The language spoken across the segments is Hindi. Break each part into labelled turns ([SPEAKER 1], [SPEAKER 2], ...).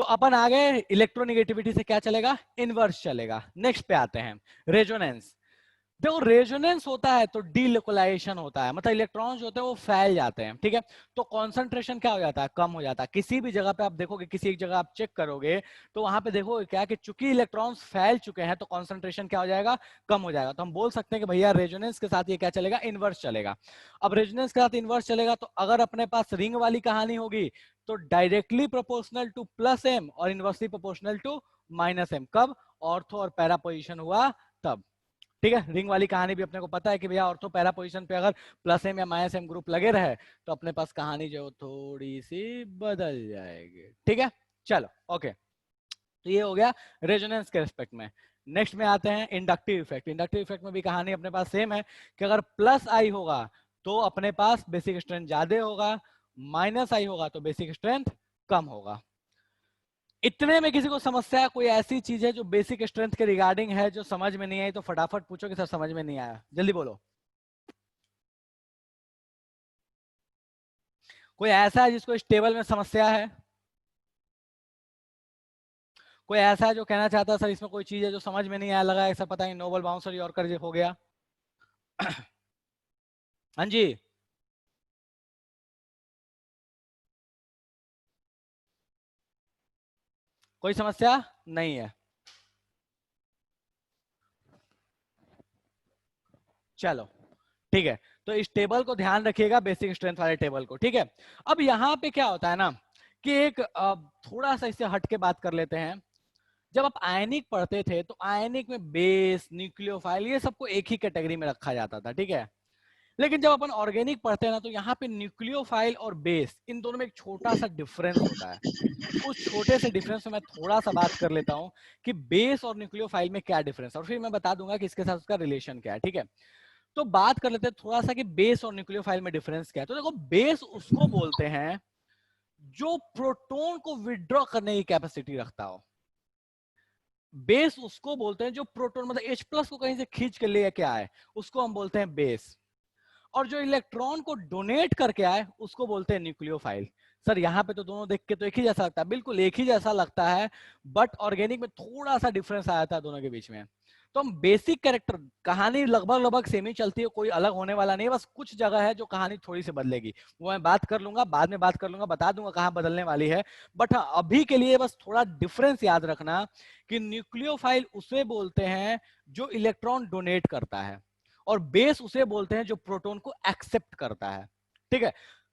[SPEAKER 1] तो अपन आ गए इलेक्ट्रोनिगेटिविटी से क्या चलेगा, इनवर्स चलेगा। नेक्स्ट पे आते हैं रेजोनेंस। देखो रेजोनेंस होता है तो डीलोकलाइजेशन होता है, मतलब इलेक्ट्रॉन्स जो होते हैं वो फैल जाते हैं, ठीक है। तो कॉन्सेंट्रेशन क्या हो जाता है, कम हो जाता है। किसी भी जगह पे आप देखोगे, किसी एक जगह आप चेक करोगे तो वहां पे देखोगे क्या कि चूंकि इलेक्ट्रॉन्स फैल चुके हैं तो कॉन्सेंट्रेशन क्या हो जाएगा, कम हो जाएगा। तो हम बोल सकते हैं कि भैया रेजोनेंस के साथ ये क्या चलेगा, इनवर्स चलेगा। अब रेजोनेंस के साथ इनवर्स चलेगा तो अगर अपने पास रिंग वाली कहानी होगी तो directly proportional to plus M और inversely proportional to minus M. कब, ऑर्थो और पैरा पोजिशन हुआ तब, ठीक है। रिंग वाली कहानी भी अपने को पता है कि भैया ऑर्थो पैरा पोजीशन पे अगर प्लस एम या माइनस एम ग्रुप लगे रहे तो अपने पास कहानी जो थोड़ी सी बदल जाएगी, ठीक है। चलो ओके, तो ये हो गया रेजोनेंस के रिस्पेक्ट में। नेक्स्ट में आते हैं इंडक्टिव इफेक्ट। इंडक्टिव इफेक्ट में भी कहानी अपने पास सेम है कि अगर प्लस आई होगा तो अपने पास बेसिक स्ट्रेंथ ज्यादा होगा, माइनस आई होगा तो बेसिक स्ट्रेंथ कम होगा। इतने में किसी को समस्या है, कोई ऐसी चीज है जो बेसिक स्ट्रेंथ के रिगार्डिंग है जो समझ में नहीं आई तो फटाफट पूछो कि सर समझ में नहीं आया, जल्दी बोलो। कोई ऐसा है जिसको इस टेबल में समस्या है, कोई ऐसा है जो कहना चाहता है सर इसमें कोई चीज है जो समझ में नहीं आया, लगा है सर पता नहीं नोबल बाउंसर यॉर्कर हो गया। हाँ जी, कोई समस्या नहीं है। चलो ठीक है, तो इस टेबल को ध्यान रखिएगा, बेसिक स्ट्रेंथ वाले टेबल को, ठीक है। अब यहाँ पे क्या होता है ना कि एक थोड़ा सा इससे हट के बात कर लेते हैं। जब आप आयनिक पढ़ते थे तो आयनिक में बेस, न्यूक्लियोफाइल ये सबको एक ही कैटेगरी में रखा जाता था, ठीक है। लेकिन जब अपन ऑर्गेनिक पढ़ते हैं ना तो यहाँ पे न्यूक्लियोफाइल और बेस इन दोनों में एक छोटा सा डिफरेंस होता है। उस छोटे से डिफरेंस में मैं थोड़ा सा बात कर लेता हूँ कि बेस और न्यूक्लियोफाइल में क्या डिफरेंस है, और फिर मैं बता दूंगा कि इसके साथ उसका रिलेशन क्या है, ठीक है। तो बात कर लेते हैं थोड़ा सा कि बेस और न्यूक्लियोफाइल में डिफरेंस क्या है। तो देखो बेस उसको बोलते हैं जो प्रोटॉन को विड्रॉ करने की कैपेसिटी रखता हो। बेस उसको बोलते हैं जो प्रोटॉन मतलब H प्लस को कहीं से खींच के ले के आए, उसको हम बोलते हैं बेस। और जो इलेक्ट्रॉन को डोनेट करके आए उसको बोलते हैं न्यूक्लियोफाइल। सर यहाँ पे तो दोनों देख के तो एक ही जैसा लगता है, बिल्कुल एक ही जैसा लगता है, बट ऑर्गेनिक में थोड़ा सा डिफरेंस आया था दोनों के बीच में। तो हम बेसिक कैरेक्टर, कहानी लगभग लगभग सेम ही चलती है, कोई अलग होने वाला नहीं है, बस कुछ जगह है जो कहानी थोड़ी सी बदलेगी, वो मैं बात कर लूंगा, बाद में बात कर लूंगा, बता दूंगा कहाँ बदलने वाली है। बट हाँ अभी के लिए बस थोड़ा डिफरेंस याद रखना कि न्यूक्लियोफाइल उसे बोलते हैं जो इलेक्ट्रॉन डोनेट करता है, और बेस उसे बोलते हैं जो प्रोटॉन को एक्सेप्ट करता है, ठीक है।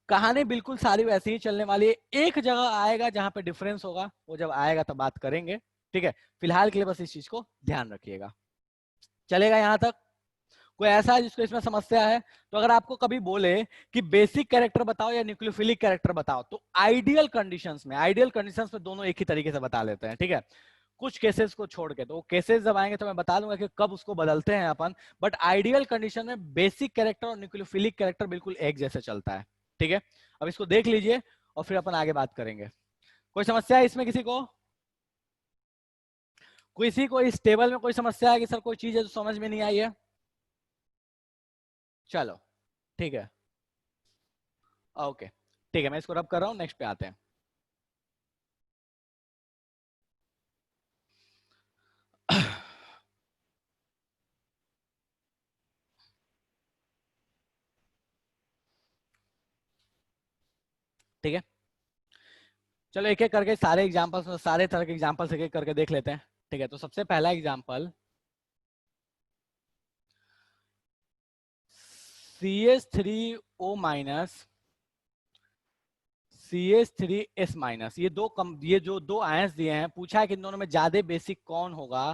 [SPEAKER 1] कहानी बिल्कुल सारी वैसे ही चलने वाली है, एक जगह आएगा जहां पे डिफरेंस होगा, वो जब आएगा तब बात करेंगे, ठीक है। फिलहाल के लिए बस इस चीज को ध्यान रखिएगा, चलेगा यहां तक। कोई ऐसा है जिसको इसमें समस्या है? तो अगर आपको कभी बोले कि बेसिक कैरेक्टर बताओ या न्यूक्लियोफिलिक कैरेक्टर बताओ तो आइडियल कंडीशंस में दोनों एक ही तरीके से बता लेते हैं, ठीक है। कुछ केसेस को छोड़ के, तो केसेस जब आएंगे तो मैं बता दूंगा कि कब उसको बदलते हैं अपन, बट आइडियल कंडीशन में बेसिक कैरेक्टर और न्यूक्लियोफिलिक कैरेक्टर बिल्कुल एक जैसे चलता है, ठीक है। अब इसको देख लीजिए और फिर अपन आगे बात करेंगे। कोई समस्या है इसमें किसी को? किसी को इस टेबल में कोई समस्या है कि सर कोई चीज है जो समझ में नहीं आई है? चलो ठीक है, ओके ठीक है, मैं इसको रब कर रहा हूँ, नेक्स्ट पे आते हैं। ठीक है, चलो एक एक करके सारे एग्जांपल्स, सारे तरह के एग्जांपल्स एक एक करके देख लेते हैं, ठीक है। तो सबसे पहला example CH3O minus CH3S minus, ये जो दो आयंस दिए हैं, पूछा है कि इन दोनों में ज्यादा बेसिक कौन होगा।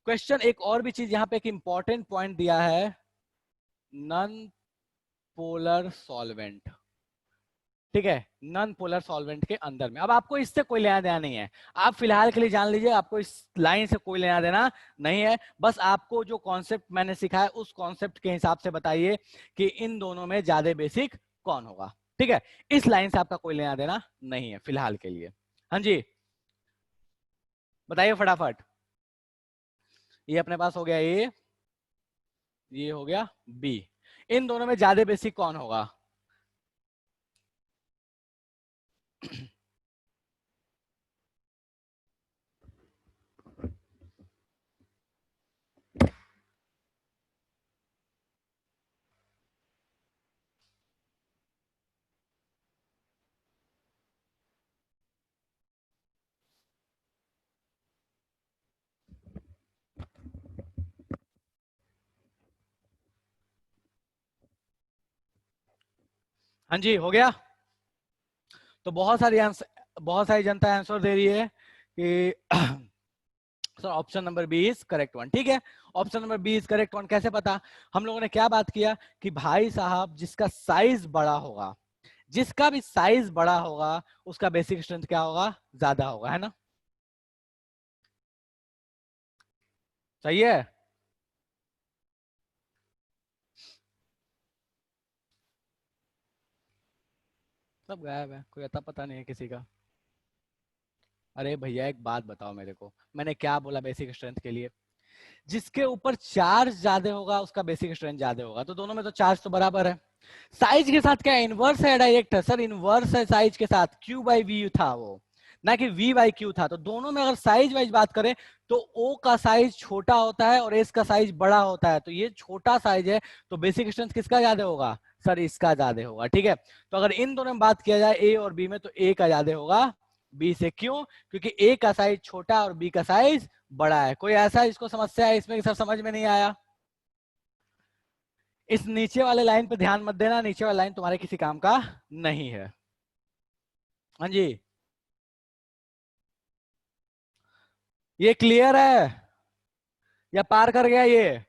[SPEAKER 1] क्वेश्चन एक और भी चीज यहाँ पे एक इंपॉर्टेंट पॉइंट दिया है, नॉन पोलर सॉल्वेंट, ठीक है। नॉन पोलर सॉल्वेंट के अंदर में, अब आपको इससे कोई लेना देना नहीं है, आप फिलहाल के लिए जान लीजिए आपको इस लाइन से कोई लेना देना नहीं है। बस आपको जो कॉन्सेप्ट मैंने सिखाया उस कॉन्सेप्ट के हिसाब से बताइए कि इन दोनों में ज्यादा बेसिक कौन होगा, ठीक है। इस लाइन से आपका कोई लेना देना नहीं है फिलहाल के लिए। हाँ जी, बताइए फटाफट। ये अपने पास हो गया ए, ये हो गया बी, इन दोनों में ज्यादा बेसिक कौन होगा? हाँ जी, हो गया। तो बहुत सारी जनता आंसर दे रही है कि sir option number B is correct one. ठीक है, option number B is correct one. कैसे पता? हम लोगों ने क्या बात किया कि भाई साहब जिसका साइज बड़ा होगा, जिसका भी साइज बड़ा होगा उसका बेसिक स्ट्रेंथ क्या होगा? ज्यादा होगा, है ना? सही है। सब गायब है, कोई अता पता नहीं है किसी का। अरे भैया एक बात बताओ मेरे को, मैंने क्या बोला बेसिक स्ट्रेंथ के लिए? जिसके ऊपर चार्ज ज्यादा होगा उसका बेसिक स्ट्रेंथ ज्यादा होगा, तो दोनों में तो चार्ज तो बराबर है। साइज के साथ क्या इनवर्स है डायरेक्ट है? सर इनवर्स है साइज के साथ, क्यू बाई वी था वो, ना कि वी बाई क्यू था। तो दोनों में अगर साइज वाइज बात करें तो ओ का साइज छोटा होता है और एस का साइज बड़ा होता है, तो ये छोटा साइज है, तो बेसिक स्ट्रेंथ किसका ज्यादा होगा? सर इसका ज्यादा होगा। ठीक है, तो अगर इन दोनों में बात किया जाए ए और बी में, तो ए का ज्यादा होगा बी से। क्यों? क्योंकि ए का साइज छोटा और बी का साइज बड़ा है। कोई ऐसा इसको समस्या है इसमें कि सर समझ में नहीं आया? इस नीचे वाले लाइन पे ध्यान मत देना, नीचे वाला लाइन तुम्हारे किसी काम का नहीं है। हाँ जी, ये क्लियर है या पार कर गया ये?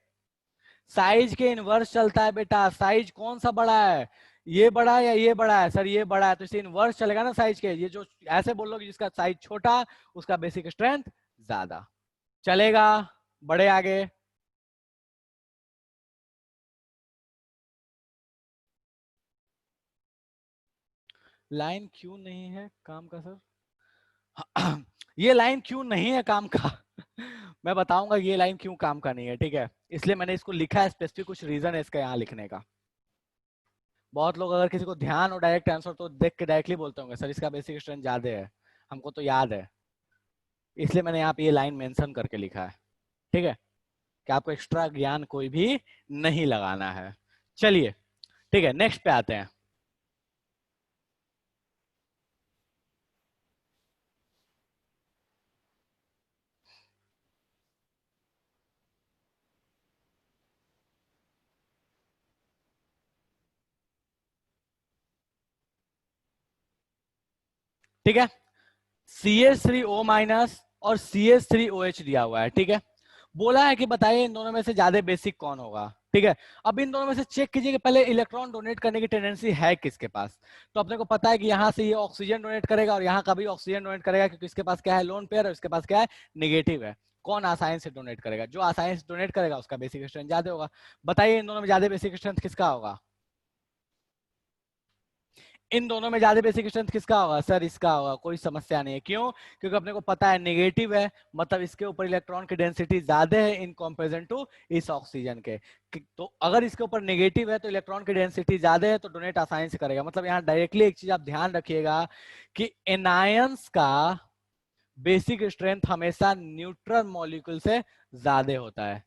[SPEAKER 1] साइज के इनवर्स चलता है बेटा। साइज कौन सा बड़ा है, ये बड़ा है या ये बड़ा है? सर ये बड़ा है, तो इसे इनवर्स चलेगा ना साइज के। ये जो ऐसे बोल लो कि जिसका साइज छोटा उसका बेसिक स्ट्रेंथ ज्यादा चलेगा। बड़े आगे। लाइन क्यों नहीं है काम का सर? ये लाइन क्यों नहीं है काम का? मैं बताऊंगा ये लाइन क्यों काम का नहीं है। ठीक है, इसलिए मैंने इसको लिखा है स्पेसिफिक, कुछ रीजन है इसका यहाँ लिखने का। बहुत लोग अगर किसी को ध्यान और डायरेक्ट आंसर तो देख के डायरेक्टली बोलते होंगे सर इसका बेसिक स्ट्रेंथ ज्यादा है, हमको तो याद है। इसलिए मैंने यहाँ पे ये लाइन मेंशन करके लिखा है। ठीक है, कि आपको एक्स्ट्रा ज्ञान कोई भी नहीं लगाना है। चलिए, ठीक है, नेक्स्ट पे आते हैं। ठीक है, CH3O- और CH3OH दिया हुआ है। ठीक है, बोला है कि बताइए इन दोनों में से ज्यादा बेसिक कौन होगा। ठीक है, अब इन दोनों में से चेक कीजिए कि पहले इलेक्ट्रॉन डोनेट करने की टेंडेंसी है किसके पास। तो अपने को पता है कि यहाँ से ये ऑक्सीजन डोनेट करेगा और यहाँ का भी ऑक्सीजन डोनेट करेगा, क्योंकि इसके पास क्या है? लोन पेयर, और इसके पास क्या है? निगेटिव है। कौन आसानी से डोनेट करेगा? जो आसानी से डोनेट करेगा उसका बेसिक स्ट्रेंथ ज्यादा होगा। बताइए इन दोनों में ज्यादा बेसिक स्ट्रेंथ किसका होगा? इन दोनों में ज्यादा बेसिक स्ट्रेंथ किसका होगा? सर इसका होगा। कोई समस्या नहीं है। क्यों? क्योंकि अपने को पता है नेगेटिव है, मतलब इसके ऊपर इलेक्ट्रॉन की डेंसिटी ज्यादा है इन कंपैरिजन टू इस ऑक्सीजन के। तो अगर इसके ऊपर नेगेटिव है तो इलेक्ट्रॉन की डेंसिटी ज्यादा है, तो डोनेट आसानी से करेगा। मतलब यहाँ डायरेक्टली एक चीज आप ध्यान रखिएगा कि एनायंस का बेसिक स्ट्रेंथ हमेशा न्यूट्रल मॉलिक्यूल से ज्यादा होता है।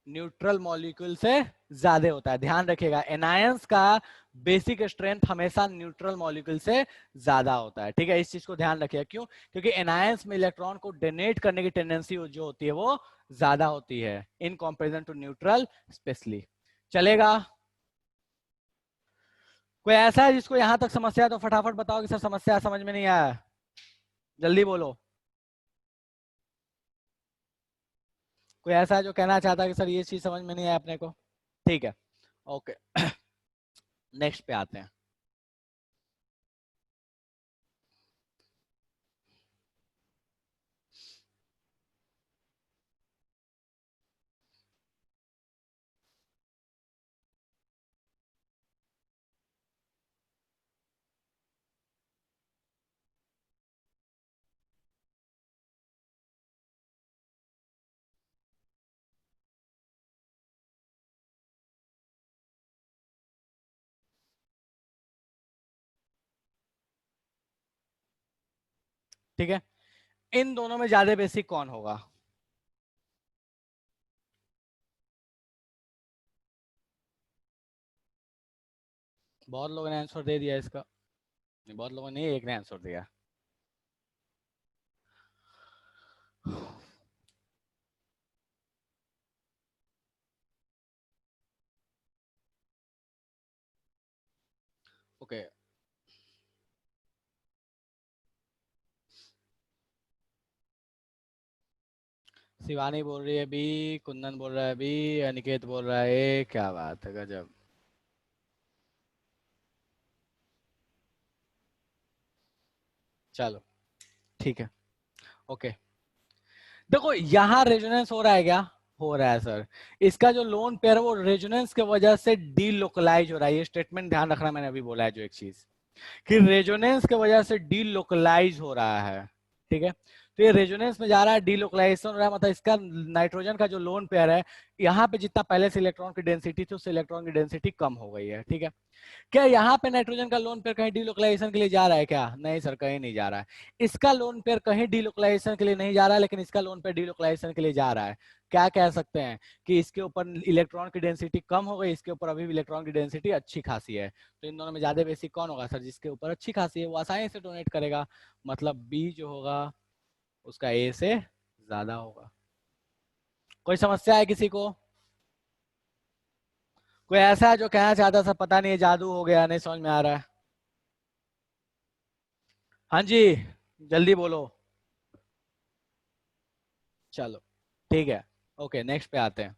[SPEAKER 1] न्यूट्रल मॉलिक्यूल से ज्यादा होता है, ध्यान रखिएगा। एनायंस का बेसिक स्ट्रेंथ हमेशा न्यूट्रल मॉलिक्यूल से ज्यादा होता है। ठीक है, इस चीज को ध्यान रखिएगा। क्यों? क्योंकि एनायंस में इलेक्ट्रॉन को डोनेट करने की टेंडेंसी जो होती है वो ज्यादा होती है in comparison to neutral specially. चलेगा? कोई ऐसा है जिसको यहां तक समस्या है तो फटाफट बताओ कि सर समस्या समझ में नहीं आया। जल्दी बोलो। कोई ऐसा है जो कहना चाहता है कि सर ये चीज समझ में नहीं आया अपने को? ठीक है, ओके। नेक्स्ट पे आते हैं। ठीक है, इन दोनों में ज्यादा बेसिक कौन होगा? बहुत लोगों ने आंसर दे दिया इसका। नहीं, बहुत लोगों ने, एक ने आंसर दिया। ओके, शिवानी बोल रही है बी, कुंदन बोल रहा है बी, अनिकेत बोल रहा है ए, क्या बात है, गजब। चलो ठीक है, ओके। देखो यहाँ रेजोनेंस हो रहा है क्या? हो रहा है सर। इसका जो लोन पेयर है वो रेजोनेंस की वजह से डीलोकलाइज हो रहा है। ये स्टेटमेंट ध्यान रखना, मैंने अभी बोला है जो एक चीज, कि रेजोनेंस की वजह से डीलोकलाइज हो रहा है। ठीक है, तो ये रेजोनेंस में जा रहा है, डीलोकलाइजेशन हो रहा है, मतलब इसका नाइट्रोजन का जो लोन पेयर है, यहाँ पे जितना पहले से इलेक्ट्रॉन की डेंसिटी थी उससे इलेक्ट्रॉन की डेंसिटी कम हो गई है। ठीक है, क्या यहाँ पे नाइट्रोजन का लोन पेयर कहीं डीलोकलाइजेशन के लिए जा रहा है क्या? नहीं सर, कहीं नहीं जा रहा है। इसका लोन पेयर कहीं डीलोकलाइजेशन के लिए नहीं जा रहा है, लेकिन इसका लोन पेयर डीलोकलाइजेशन के लिए जा रहा है। क्या कह सकते हैं कि इसके ऊपर इलेक्ट्रॉन की डेंसिटी कम हो गई, इसके ऊपर अभी भी इलेक्ट्रॉन की डेंसिटी अच्छी खासी है। तो इन दोनों में ज्यादा बेसिक कौन होगा सर? जिसके ऊपर अच्छी खासी है वो आसानी से डोनेट करेगा, मतलब बी जो होगा उसका ए से ज्यादा होगा। कोई समस्या है किसी को? कोई ऐसा है जो कहना चाहता था, पता नहीं जादू हो गया, नहीं समझ में आ रहा है? हाँ जी, जल्दी बोलो। चलो ठीक है, ओके, नेक्स्ट पे आते हैं।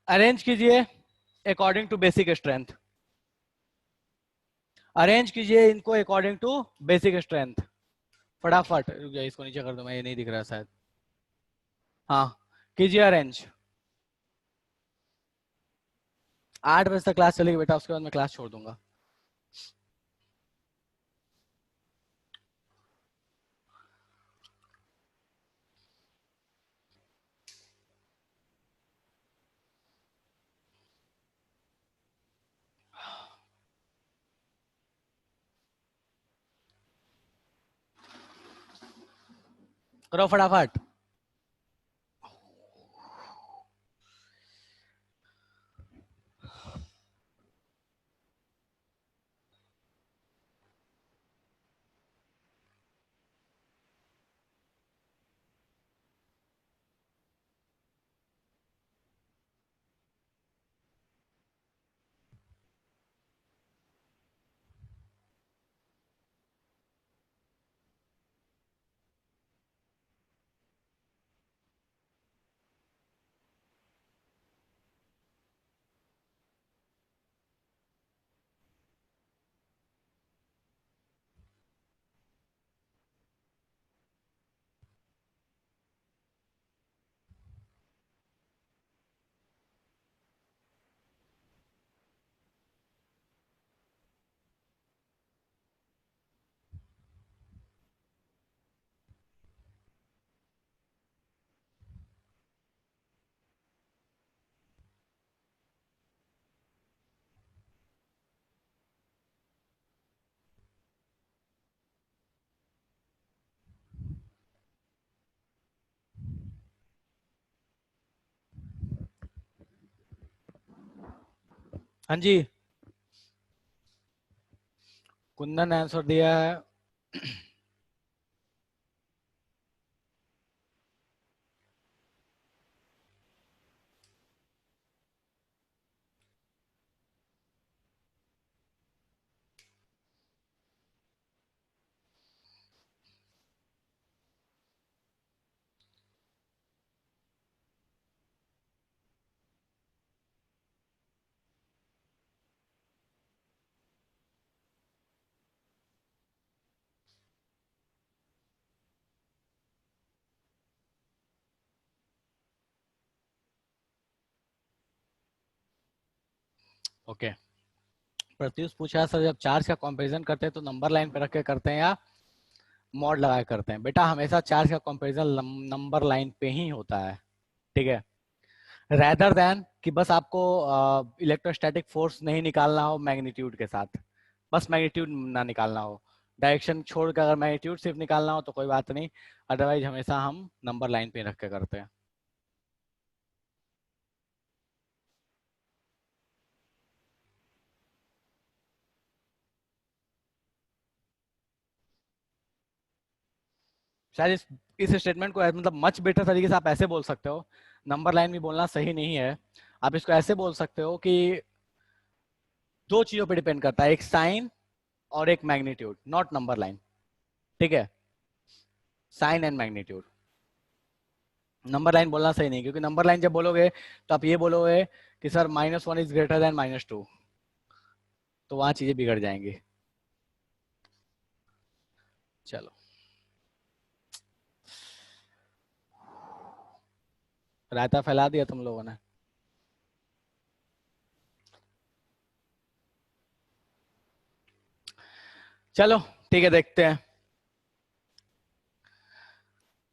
[SPEAKER 1] अरेंज कीजिए according to basic strength. Arrange कीजिए इनको अकॉर्डिंग टू बेसिक स्ट्रेंथ। फटाफट, रुक जाइए, इसको नीचे कर दो, मैं ये नहीं दिख रहा शायद। हाँ, कीजिए अरेंज। 8 बजे तक क्लास चलेगी बेटा, उसके बाद मैं क्लास छोड़ दूंगा। करो फटाफट। हाँ जी, कुंदन आंसर दिया है। ओके, प्रत्युष पूछा सर जब चार्ज का कंपैरिजन करते हैं तो नंबर लाइन पे रख के करते हैं या मॉड लगा के करते हैं? बेटा हमेशा चार्ज का कंपैरिजन नंबर लाइन पे ही होता है, ठीक है, रैदर देन कि बस आपको इलेक्ट्रोस्टैटिक फोर्स नहीं निकालना हो मैग्नीट्यूड के साथ, बस मैग्नीट्यूड ना निकालना हो, डायरेक्शन छोड़कर अगर मैग्नीट्यूड सिर्फ निकालना हो तो कोई बात नहीं, अदरवाइज हमेशा हम नंबर लाइन पे रख के करते हैं। शायद इस स्टेटमेंट को मतलब मच बेटर तरीके से आप ऐसे बोल सकते हो, नंबर लाइन भी बोलना सही नहीं है, आप इसको ऐसे बोल सकते हो कि दो चीजों पे डिपेंड करता है, एक साइन और एक मैग्नीट्यूड, नॉट नंबर लाइन, ठीक है, sign and magnitude. Number line बोलना सही नहीं, क्योंकि नंबर लाइन जब बोलोगे तो आप ये बोलोगे कि सर -1 इज ग्रेटर देन -2, तो वहां चीजें बिगड़ जाएंगी। चलो, रायता फैला दिया तुम लोगों ने। चलो ठीक है, देखते हैं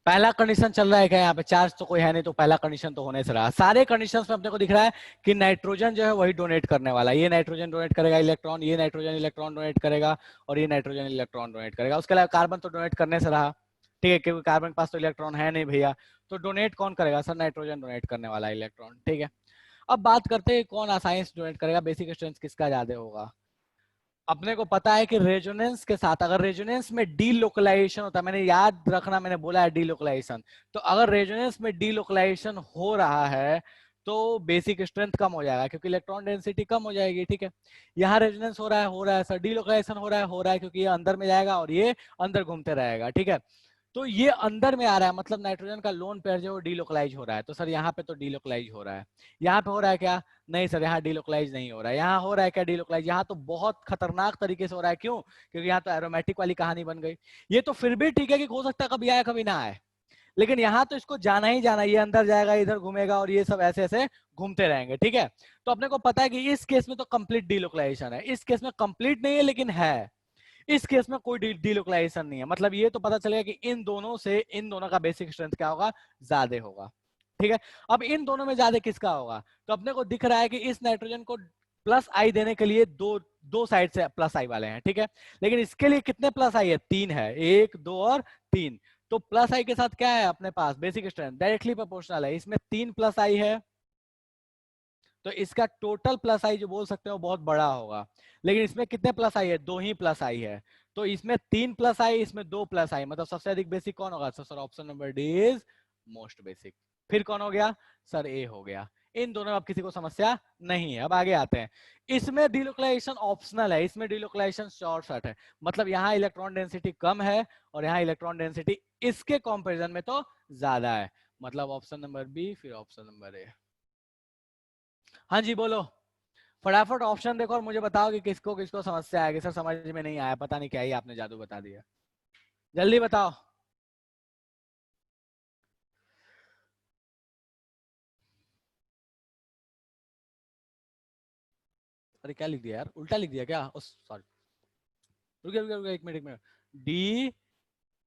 [SPEAKER 1] पहला कंडीशन चल रहा है क्या यहाँ पे, चार्ज तो कोई है नहीं तो पहला कंडीशन तो होने से रहा, सारे कंडीशंस में अपने को दिख रहा है कि नाइट्रोजन जो है वही डोनेट करने वाला है, ये नाइट्रोजन डोनेट करेगा इलेक्ट्रॉन, ये नाइट्रोजन इलेक्ट्रॉन डोनेट करेगा, और ये नाइट्रोजन इलेक्ट्रॉन डोनेट करेगा, उसके अलावा कार्बन तो डोनेट करने से रहा, ठीक है, क्योंकि कार्बन के पास तो इलेक्ट्रॉन है नहीं भैया, तो डोनेट कौन करेगा सर, नाइट्रोजन डोनेट करने वाला है इलेक्ट्रॉन, ठीक है। अब बात करते हैं कौन आसानी से डोनेट करेगा, बेसिक स्ट्रेंथ किसका ज्यादा होगा। अपने को पता है कि रेजोनेंस के साथ, अगर रेजोनेंस में डीलोकलाइजेशन होता है, मैंने याद रखना, मैंने बोला है डीलोकलाइजेशन, तो अगर रेजोनेंस में डीलोकलाइजेशन हो रहा है तो बेसिक स्ट्रेंथ कम हो जाएगा, क्योंकि इलेक्ट्रॉन डेंसिटी कम हो जाएगी, ठीक है। यहाँ रेजोनेंस हो रहा है सर, डीलोकलाइजेशन हो रहा है क्योंकि ये अंदर में जाएगा और ये अंदर घूमते रहेगा, ठीक है। तो ये अंदर में आ रहा है, मतलब नाइट्रोजन का लोन पेयर जो डीलोकलाइज हो रहा है, तो सर यहाँ पे तो डीलोकलाइज हो रहा है, यहाँ पे हो रहा है क्या, नहीं सर यहाँ डीलोकलाइज नहीं हो रहा है, यहाँ हो रहा है क्या डीलोकलाइज, यहाँ तो बहुत खतरनाक तरीके से हो रहा है, क्यों, क्योंकि यहाँ तो एरोमेटिक वाली कहानी बन गई। ये तो फिर भी ठीक है कि हो सकता है कभी आए कभी ना आए, लेकिन यहाँ तो इसको जाना ही जाना, ये अंदर जाएगा इधर घूमेगा और ये सब ऐसे ऐसे घूमते रहेंगे, ठीक है। तो अपने को पता है कि इस केस में तो कंप्लीट डीलोकलाइजेशन है, इस केस में कंप्लीट नहीं है लेकिन है, इस केस में कोई डीलोकलाइजेशन नहीं है, मतलब ये तो पता चलेगा कि इन दोनों से इन दोनों का बेसिक स्ट्रेंथ क्या होगा, ज्यादा होगा, ठीक है। अब इन दोनों में ज्यादा किसका होगा, तो अपने को दिख रहा है कि इस नाइट्रोजन को प्लस आई देने के लिए दो दो साइड से प्लस आई वाले हैं, ठीक है, लेकिन इसके लिए कितने प्लस आई है, 3 है, 1 2 और 3, तो प्लस आई के साथ क्या है अपने पास, बेसिक स्ट्रेंथ डायरेक्टली प्रोपोर्शनल है, इसमें 3 प्लस आई है, तो इसका टोटल प्लस आई जो बोल सकते हो बहुत बड़ा होगा, लेकिन इसमें कितने प्लस आई है, 2 ही प्लस आई है, तो इसमें 3 प्लस आई, इसमें 2 प्लस आई, मतलब सबसे अधिक बेसिक कौन होगा, sir option number D is most basic. फिर कौन हो गया, सर ए हो गया। इन दोनों में अब किसी को समस्या नहीं है, अब आगे आते हैं, इसमें डिलोकलाइजेशन ऑप्शनल है, इसमें डिलोकलाइजेशन शॉर्ट सर्ट है, मतलब यहाँ इलेक्ट्रॉन डेंसिटी कम है और यहाँ इलेक्ट्रॉन डेंसिटी इसके कंपेरिजन में तो ज्यादा है, मतलब ऑप्शन नंबर बी, फिर ऑप्शन नंबर ए। हाँ जी बोलो, फटाफट ऑप्शन देखो और मुझे बताओ कि किसको किसको समस्या आएगी, सर समझ में नहीं आया, पता नहीं क्या ही आपने जादू बता दिया, जल्दी बताओ। अरे क्या लिख दिया यार, उल्टा लिख दिया क्या, सॉरी, रुकिए रुकिए रुकिए, एक मिनट, डी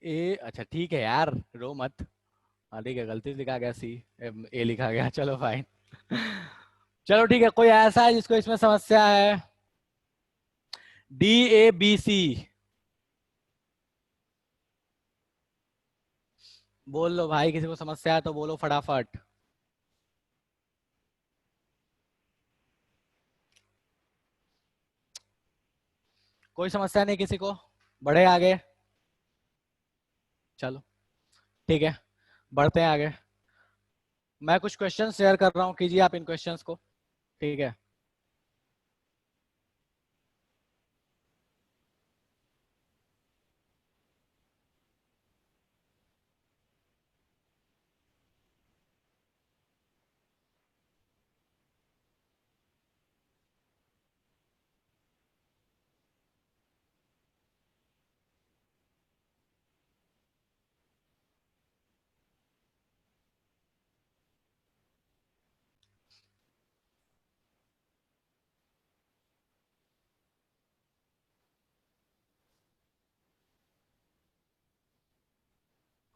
[SPEAKER 1] ए, अच्छा ठीक है यार, रो मत, हाँ ठीक है, गलती से लिखा गया सी, ए लिखा गया, चलो फाइन। चलो ठीक है, कोई ऐसा है जिसको इसमें समस्या है, DABC, बोल लो भाई, किसी को समस्या है तो बोलो फटाफट। कोई समस्या नहीं किसी को, बढ़े आगे, चलो ठीक है, बढ़ते हैं आगे, मैं कुछ क्वेश्चन शेयर कर रहा हूँ, कीजिए आप इन क्वेश्चंस को, ठीक है।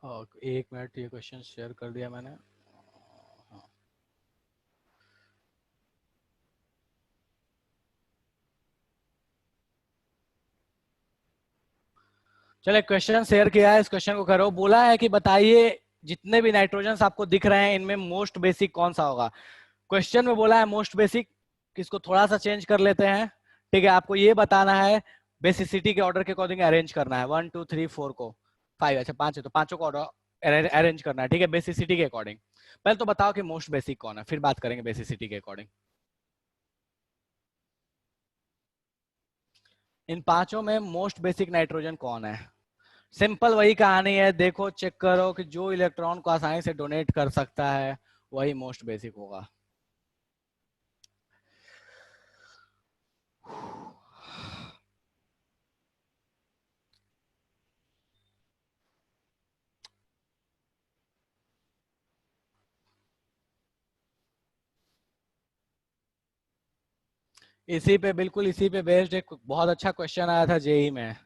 [SPEAKER 1] एक मिनट, ये क्वेश्चन शेयर कर दिया मैंने। हाँ। चलो, क्वेश्चन शेयर किया है, इस क्वेश्चन को करो। बोला है कि बताइए जितने भी नाइट्रोजन आपको दिख रहे हैं इनमें मोस्ट बेसिक कौन सा होगा। क्वेश्चन में बोला है मोस्ट बेसिक, किसको थोड़ा सा चेंज कर लेते हैं। ठीक है, आपको ये बताना है, बेसिसिटी के ऑर्डर के अकॉर्डिंग अरेंज करना है, 1 2 3 4 को, 5, अच्छा 5 है तो पांचों को ऑर्डर अरेंज करना है। ठीक है, बेसिसिटी के अकॉर्डिंग। पहले तो बताओ कि मोस्ट बेसिक कौन है, फिर बात करेंगे बेसिसिटी के अकॉर्डिंग। इन पांचों में मोस्ट बेसिक नाइट्रोजन कौन है? सिंपल वही कहानी है, देखो चेक करो कि जो इलेक्ट्रॉन को आसानी से डोनेट कर सकता है वही मोस्ट बेसिक होगा। इसी पे, बिल्कुल इसी पे बेस्ड एक बहुत अच्छा क्वेश्चन आया था जेई में।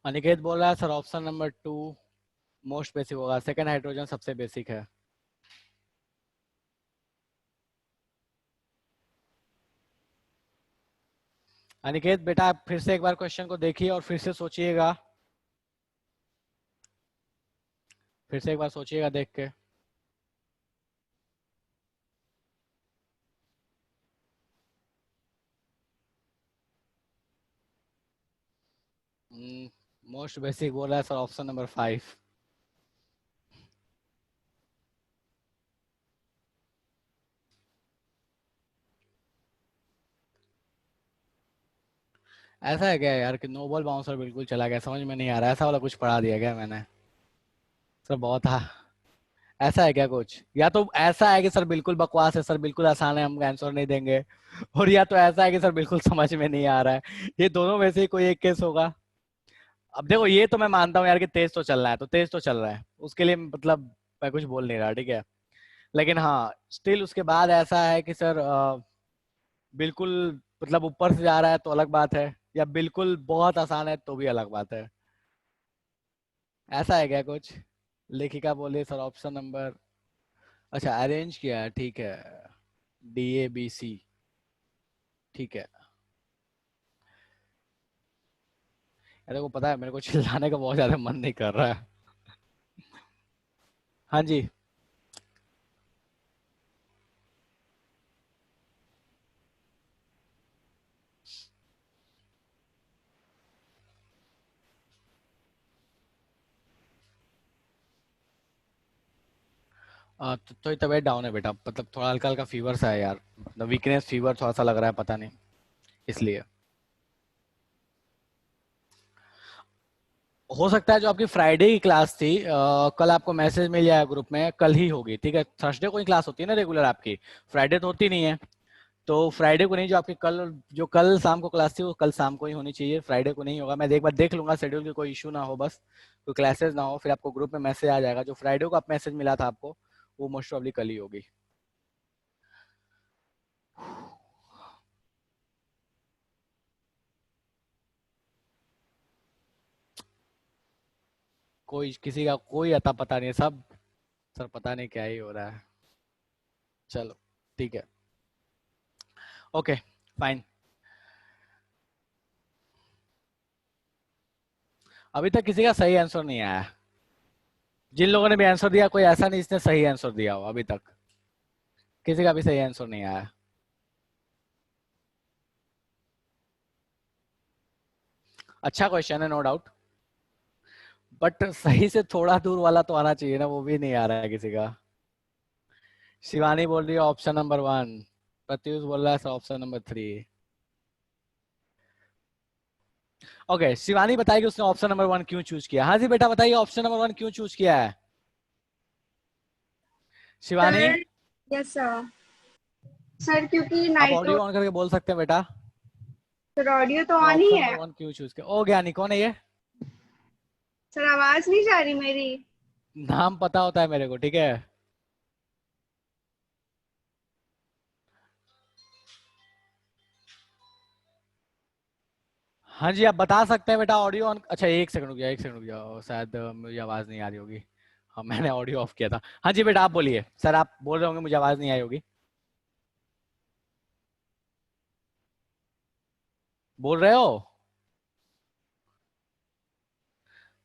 [SPEAKER 1] अनिकेत बोल रहा है sir option number 2 most basic होगा, सेकंड हाइड्रोजन सबसे बेसिक है। अनिकेत बेटा, आप फिर से एक बार क्वेश्चन को देखिए और फिर से सोचिएगा, फिर से एक बार सोचिएगा देख के। मोस्ट बेसिक बोल रहा है सर ऑप्शन नंबर 5। ऐसा है क्या यार कि नोबल बाउंसर बिल्कुल चला गया, समझ में नहीं आ रहा, ऐसा वाला कुछ पढ़ा दिया गया मैंने? सर बहुत ऐसा है क्या कुछ, या तो ऐसा है कि सर बिल्कुल बकवास है, सर बिल्कुल आसान है, हम आंसर नहीं देंगे, और या तो ऐसा है कि सर बिल्कुल समझ में नहीं आ रहा है। ये दोनों में से ही कोई एक केस होगा। अब देखो, ये तो मैं मानता हूँ यार कि तेज तो चल रहा है, तो तेज तो चल रहा है, उसके लिए मतलब मैं कुछ बोल नहीं रहा, ठीक है। लेकिन हाँ, स्टिल उसके बाद ऐसा है कि सर बिल्कुल मतलब ऊपर से जा रहा है तो अलग बात है, या बिल्कुल बहुत आसान है तो भी अलग बात है। ऐसा है क्या कुछ? लेखिका बोलिए सर ऑप्शन नंबर, अच्छा अरेंज किया है, ठीक है, DABC, ठीक है। अरे को पता है मेरे को चिल्लाने का बहुत ज्यादा मन नहीं कर रहा है। हाँ जी। तो तबीयत डाउन है बेटा, मतलब थोड़ा हल्का हल्का फीवर सा है यार, मतलब वीकनेस फीवर थोड़ा सा लग रहा है, पता नहीं, इसलिए। हो सकता है जो आपकी फ्राइडे की क्लास थी, कल आपको मैसेज मिल जाएगा ग्रुप में, कल ही होगी, ठीक है। थर्सडे को ही क्लास होती है ना रेगुलर आपकी, फ्राइडे तो होती नहीं है। तो फ्राइडे को नहीं, जो आपकी कल, जो कल शाम को क्लास थी वो कल शाम को ही होनी चाहिए, फ्राइडे को नहीं होगा। मैं एक बार देख लूंगा शेड्यूल की, कोई इशू ना हो, बस कोई क्लासेस ना हो, फिर आपको ग्रुप में मैसेज आ जाएगा। जो फ्राइडे को आप मैसेज मिला था आपको, वो मोस्ट प्रॉब्ली कल ही होगी। कोई किसी का कोई अता पता नहीं है, सब सर पता नहीं क्या ही हो रहा है। चलो ठीक है, ओके, फाइन। अभी तक किसी का सही आंसर नहीं आया। जिन लोगों ने भी आंसर दिया, कोई ऐसा नहीं जिसने सही आंसर दिया हो अभी तक, किसी का भी सही आंसर नहीं आया। अच्छा क्वेश्चन है नो डाउट, बट सही से थोड़ा दूर वाला तो आना चाहिए ना, वो भी नहीं आ रहा है किसी का। शिवानी बोल रही है ऑप्शन नंबर 1, प्रत्युष बोल रहा है ऑप्शन नंबर 3। ओके, शिवानी बताइए उसने ऑप्शन नंबर 1 क्यों चूज किया। हाँ जी बेटा बताइए ऑप्शन नंबर 1 क्यों चूज किया है Shivani.
[SPEAKER 2] Sir yes sir. Sir क्योंकि
[SPEAKER 1] आप ऑडियो ऑन करके बोल सकते हैं बेटा।
[SPEAKER 2] सर ऑडियो तो
[SPEAKER 1] तो
[SPEAKER 2] ऑन ही
[SPEAKER 1] ऑप्शन
[SPEAKER 2] है।
[SPEAKER 1] नंबर 1 क्यों चूज किया। ओ ज्ञानी कौन है ये।
[SPEAKER 2] सर आवाज नहीं जा रही मेरी।
[SPEAKER 1] नाम पता होता है मेरे को, ठीक है। हाँ जी आप बता सकते हैं बेटा ऑडियो ऑन। अच्छा एक सेकंड रुक जाओ, एक सेकंड रुक जाओ, शायद मुझे आवाज नहीं आ रही होगी। हाँ मैंने ऑडियो ऑफ किया था। हाँ जी बेटा आप बोलिए, सर आप बोल रहे होंगे मुझे आवाज नहीं आई होगी। बोल रहे हो।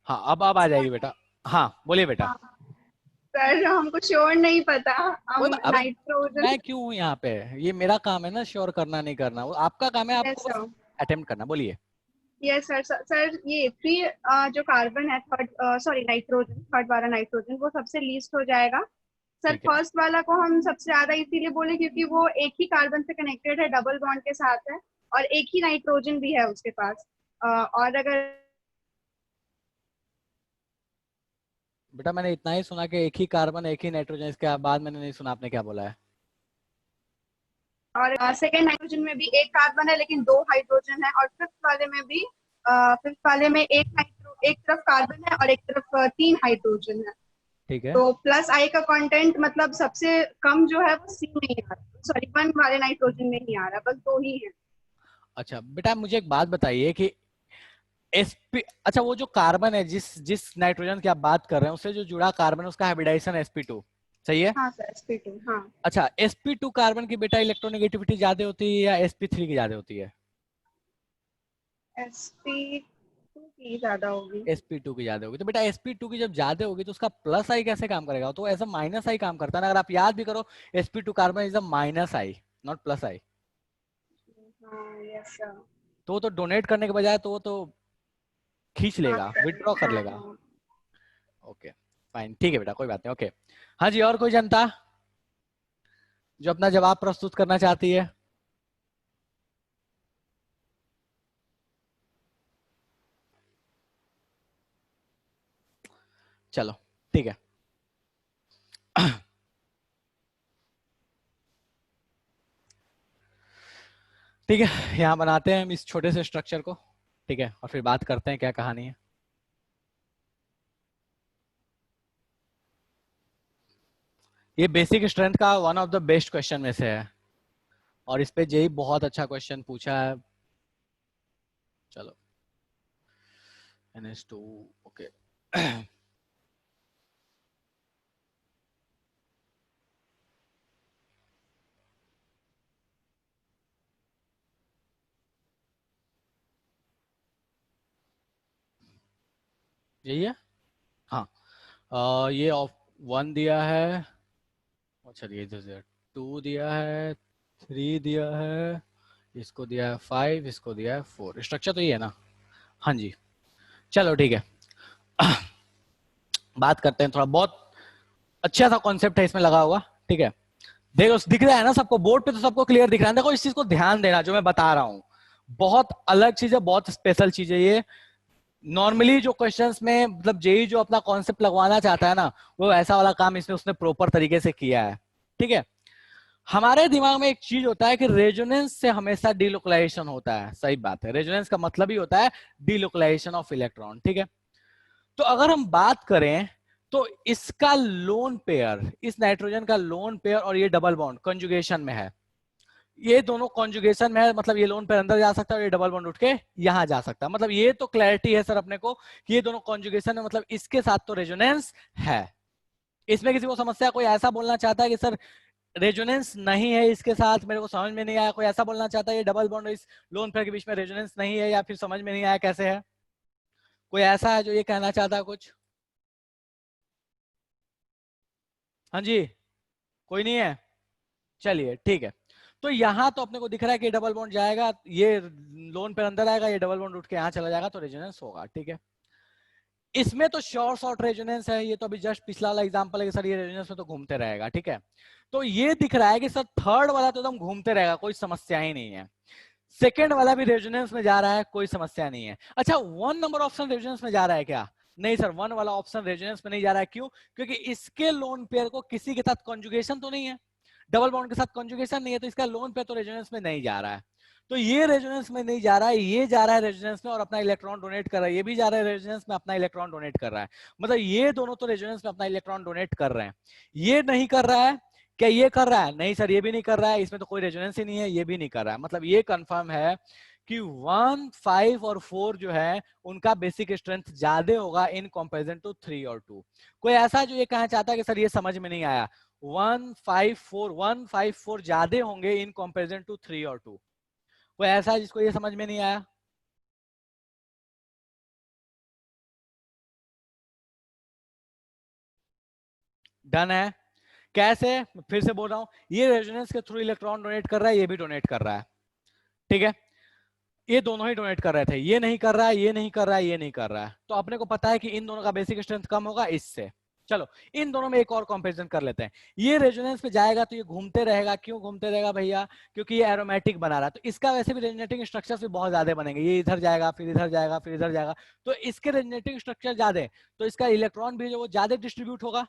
[SPEAKER 1] हाँ अब आ जाएगी बेटा। हाँ बोलिए बेटा।
[SPEAKER 2] हाँ सर हमको श्योर नहीं पता।
[SPEAKER 1] कोई
[SPEAKER 2] हम
[SPEAKER 1] अबे
[SPEAKER 2] नाइट्रोजन।
[SPEAKER 1] मैं क्यों हूँ यहाँ पे। ये मेरा काम है ना श्योर करना नहीं करना, वो आपका काम है,
[SPEAKER 2] यस
[SPEAKER 1] आपको बस
[SPEAKER 2] सर।
[SPEAKER 1] अटेम्प्ट करना। बोलिए।
[SPEAKER 2] Yes sir. सर ये थ्री जो कार्बन है थर्ड, सॉरी नाइट्रोजन, थर्ड वाला नाइट्रोजन वो सबसे लीस्ट हो जाएगा। सर
[SPEAKER 1] ठीक है।
[SPEAKER 2] फर्स्ट वाला को हम सबसे ज्यादा इसीलिए बोले क्योंकि वो एक ही कार्बन से कनेक्टेड है, डबल बॉन्ड के साथ है, और एक ही नाइट्रोजन भी है उसके पास। और अगर
[SPEAKER 1] बेटा मैंने इतना ही सुना कि एक ही कार्बन एक ही नाइट्रोजन, इसके बाद मैंने नहीं सुना आपने क्या बोला है।
[SPEAKER 2] और सेकेंड नाइट्रोजन में भी एक कार्बन है लेकिन दो हाइड्रोजन है, और फिफ्थ वाले में भी फिफ्थ वाले में एक तरफ कार्बन है और एक तरफ तीन हाइड्रोजन है।
[SPEAKER 1] ठीक है।
[SPEAKER 2] तो प्लस आई का कंटेंट मतलब सबसे कम जो है वो सी में ही आ रहा है, सॉरी वन वाले नाइट्रोजन में ही आ रहा है, बस दो ही है।
[SPEAKER 1] अच्छा बेटा मुझे एक बात बताइए कि sp, अच्छा वो जो कार्बन है जिस जिस नाइट्रोजन की आप बात कर रहे हैं उससे जो जुड़ा कार्बन है उसका हाइब्रिडाइजेशन sp2 सही है।
[SPEAKER 2] हाँ सर sp2 हाँ।
[SPEAKER 1] अच्छा sp2 कार्बन की बेटा इलेक्ट्रोनेगेटिविटी ज्यादा होती है या sp3 की ज्यादा होती है।
[SPEAKER 2] sp2 की ज्यादा होगी।
[SPEAKER 1] sp2 की ज्यादा होगी तो बेटा sp2 की जब ज्यादा होगी तो उसका प्लस आई कैसे काम करेगा, तो ऐसा माइनस आई काम करता है ना, अगर आप याद भी करो sp2 carbon is a minus I not plus I.
[SPEAKER 2] हाँ यस सर।
[SPEAKER 1] तो वो तो डोनेट करने के बजाय तो वो तो खींच
[SPEAKER 2] हाँ
[SPEAKER 1] लेगा,
[SPEAKER 2] सर
[SPEAKER 1] विड्रॉ कर
[SPEAKER 2] हाँ
[SPEAKER 1] लेगा।
[SPEAKER 2] हाँ।
[SPEAKER 1] ओके फाइन ठीक है बेटा कोई बात नहीं। ओके हाँ जी और कोई जनता जो अपना जवाब प्रस्तुत करना चाहती है। चलो ठीक है। ठीक है यहाँ बनाते हैं हम इस छोटे से स्ट्रक्चर को, ठीक है, और फिर बात करते हैं क्या कहानी है। ये बेसिक स्ट्रेंथ का one of the best question में से है और इस पे जेई बहुत अच्छा क्वेश्चन पूछा है। चलो NH2 ओके। यही है। हाँ ये ऑफ 1 दिया है। अच्छा ये 2 दिया है, 3 दिया है, इसको दिया है 5, इसको दिया है 4। स्ट्रक्चर तो ये है ना। हाँ जी चलो ठीक है। बात करते हैं थोड़ा बहुत अच्छा सा कॉन्सेप्ट है इसमें लगा हुआ, ठीक है। देखो दिख रहा है ना सबको, बोर्ड पे तो सबको क्लियर दिख रहा है। देखो इस चीज को ध्यान देना जो मैं बता रहा हूँ, बहुत अलग चीज है, बहुत स्पेशल चीज है ये। नॉर्मली जो क्वेश्चंस में मतलब जेई जो अपना कॉन्सेप्ट लगवाना चाहता है ना, वो ऐसा वाला काम इसमें उसने प्रॉपर तरीके से किया है, ठीक है। हमारे दिमाग में एक चीज होता है कि रेजोनेंस से हमेशा डीलोकलाइजेशन होता है, सही बात है, रेजोनेंस का मतलब ही होता है डीलोकलाइजेशन ऑफ इलेक्ट्रॉन, ठीक है। तो अगर हम बात करें तो इसका लोन पेयर, इस नाइट्रोजन का लोन पेयर और ये डबल बॉन्ड कंजुगेशन में है, ये दोनों कॉन्जुगेशन में है, मतलब ये लोन पेयर अंदर जा सकता है और ये डबल बॉन्ड उठ के यहां जा सकता है, मतलब ये तो क्लैरिटी है सर अपने को कि ये दोनों कॉन्जुगेशन है, मतलब इसके साथ तो रेजोनेंस है। इसमें किसी को समस्या, कोई ऐसा बोलना चाहता है कि सर रेजोनेंस नहीं है इसके साथ, मेरे को समझ में नहीं आया, कोई ऐसा बोलना चाहता है ये डबल बॉन्ड इस लोन पेयर के बीच में रेजोनेंस नहीं है, या फिर समझ में नहीं आया कैसे है, कोई ऐसा है जो ये कहना चाहता है कुछ। हाँ जी कोई नहीं है, चलिए ठीक है। तो यहां तो अपने को दिख रहा है कि डबल बॉन्ड जाएगा, ये लोन पे अंदर आएगा, ये डबल बॉन्ड उठ के यहां चला जाएगा, तो रेजोनेंस होगा, ठीक है। इसमें तो श्योर शॉर्ट रेजोनेंस है, ये तो अभी जस्ट पिछला वाला एग्जांपल है कि सर ये रेजोनेंस में तो घूमते रहेगा, ठीक है। तो ये दिख रहा है कि सर थर्ड वाला तो एकदम घूमते रहेगा, कोई समस्या ही नहीं है। सेकेंड वाला भी रेजोनेंस में जा रहा है, कोई समस्या नहीं है। अच्छा, 1 नंबर ऑप्शन रेजोनेंस में जा रहा है क्या? नहीं सर, 1 वाला ऑप्शन रेजोनेंस में नहीं जा रहा है। क्यों? क्योंकि इसके लोन पेयर को किसी के साथ कॉन्जुगेशन तो नहीं है, डबल बॉन्ड के साथ कॉन्जुगेशन नहीं है, तो इसका लोन पेयर तो रेजोनेंस में नहीं जा रहा है। तो ये रेजोनेंस में नहीं जा रहा है, ये जा रहा है रेजोनेंस में और अपना इलेक्ट्रॉन डोनेट कर रहा है, ये भी जा रहा है रेजोनेंस में, अपना इलेक्ट्रॉन डोनेट कर रहा है। मतलब ये दोनों तो रेजोनेंस में अपना इलेक्ट्रॉन डोनेट कर रहे हैं। ये नहीं कर रहा है, क्या ये कर रहा है? नहीं सर, ये भी नहीं कर रहा है, इसमें तो कोई रेजोनेंस ही नहीं है, ये भी नहीं कर रहा है। मतलब ये कंफर्म है कि 1, 5 और 4 जो है उनका बेसिक स्ट्रेंथ ज्यादा होगा इन कंपैरिजन टू 3 और 2। कोई ऐसा जो ये कहना चाहता है कि सर ये समझ में नहीं आया, 1, 5, 4, 1, 5, 4 ज्यादा होंगे इन कंपैरिजन टू 3 और 2? कोई ऐसा है जिसको ये समझ में नहीं आया? डन है? कैसे? फिर से बोल रहा हूं, ये रेजोनेंस के थ्रू इलेक्ट्रॉन डोनेट कर रहा है, ये भी डोनेट कर रहा है, ठीक है? ये दोनों ही डोनेट कर रहे थे, ये नहीं कर रहा है, ये नहीं कर रहा है, ये नहीं कर रहा है। तो अपने को पता है कि इन दोनों का बेसिक स्ट्रेंथ कम होगा इससे। चलो इन दोनों में एक और कंपैरिजन कर लेते हैं। ये रेजोनेंस पे जाएगा तो ये घूमते रहेगा। क्यों घूमते रहेगा भैया? क्योंकि ये एरोमेटिक बना रहा है, तो इसका वैसे भी रेजोनेटिंग स्ट्रक्चर भी बहुत ज्यादा बनेंगे। ये इधर जाएगा, फिर इधर जाएगा, फिर इधर जाएगा, तो इसके रेजोनेटिंग स्ट्रक्चर ज्यादा है, तो इसका इलेक्ट्रॉन भी जो वो ज्यादा डिस्ट्रीब्यूट होगा।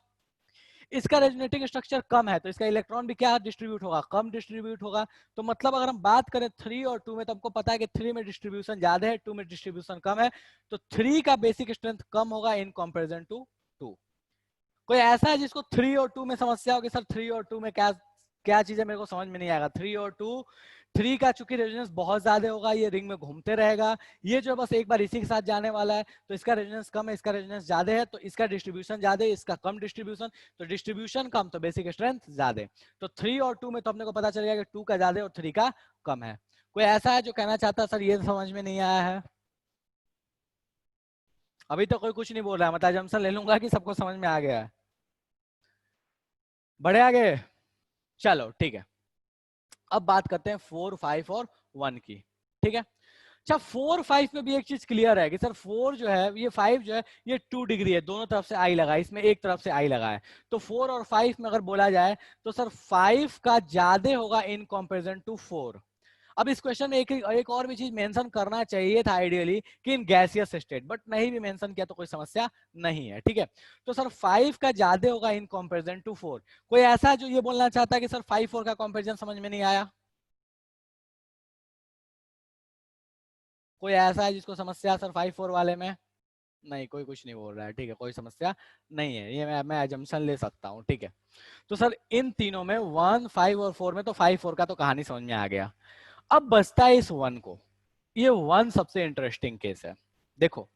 [SPEAKER 1] इसका रेजोनेटिंग स्ट्रक्चर कम है, तो इसका इलेक्ट्रॉन भी क्या डिस्ट्रीब्यूट होगा? कम डिस्ट्रीब्यूट होगा। तो मतलब अगर हम बात करें 3 और 2 में, तो आपको पता है कि 3 में डिस्ट्रीब्यूशन ज्यादा है, 2 में डिस्ट्रीब्यूशन कम है, तो 3 का बेसिक स्ट्रेंथ कम होगा इन कंपैरिजन टू 2। कोई ऐसा है जिसको 3 और 2 में समस्या होगी? सर 3 और 2 में क्या क्या चीज है, मेरे को समझ में नहीं आएगा। 3 और 2, 3 का चूंकि रेजोनेंस बहुत ज्यादा होगा, ये रिंग में घूमते रहेगा, ये जो बस एक बार इसी के साथ जाने वाला है, तो इसका रेजोनेंस कम है, इसका रेजोनेंस ज्यादा है, तो इसका डिस्ट्रीब्यूशन ज्यादा है, इसका कम डिस्ट्रीब्यूशन, तो डिस्ट्रीब्यूशन कम तो बेसिक स्ट्रेंथ ज्यादा। तो 3 और 2 में तो अपने को पता चलेगा कि 2 का ज्यादा और 3 का कम है। कोई ऐसा है जो कहना चाहता है सर ये समझ में नहीं आया है? अभी तो कोई कुछ नहीं बोल रहा है, मतलब जमसन ले लूंगा कि सबको समझ में आ गया है। बढ़े आगे? चलो ठीक है, अब बात करते हैं 4, 5 और 1 की, ठीक है? अच्छा, 4, 5 में भी एक चीज क्लियर है कि सर 4 जो है, ये 5 जो है, ये 2 डिग्री है, दोनों तरफ से आई लगा है, इसमें एक तरफ से आई लगा है। तो 4 और 5 में अगर बोला जाए तो सर 5 का ज्यादा होगा इन कंपैरिजन टू 4। अब इस क्वेश्चन में एक और भी चीज मेंशन करना चाहिए था आइडियली, कि इन गैसियस स्टेट, बट नहीं भी मेंशन किया तो कोई समस्या नहीं है, ठीक है? तो सर 5 का ज्यादा होगा इन कंपैरिजन टू 4। कोई ऐसा जो ये बोलना चाहता है कि सर 5, 4 का कंपैरिजन समझ में नहीं आया? कोई ऐसा है जिसको समस्या सर 5, 4 वाले में? नहीं, कोई कुछ नहीं बोल रहा है, ठीक है, कोई समस्या नहीं है, ये मैं एजम्पशन ले सकता हूँ, ठीक है? तो सर इन तीनों में 1, 5 और 4 में तो 5, 4 का तो कहानी समझ में आ गया। अब बचता है इस 1 को। ये 1 सबसे इंटरेस्टिंग केस है। देखो,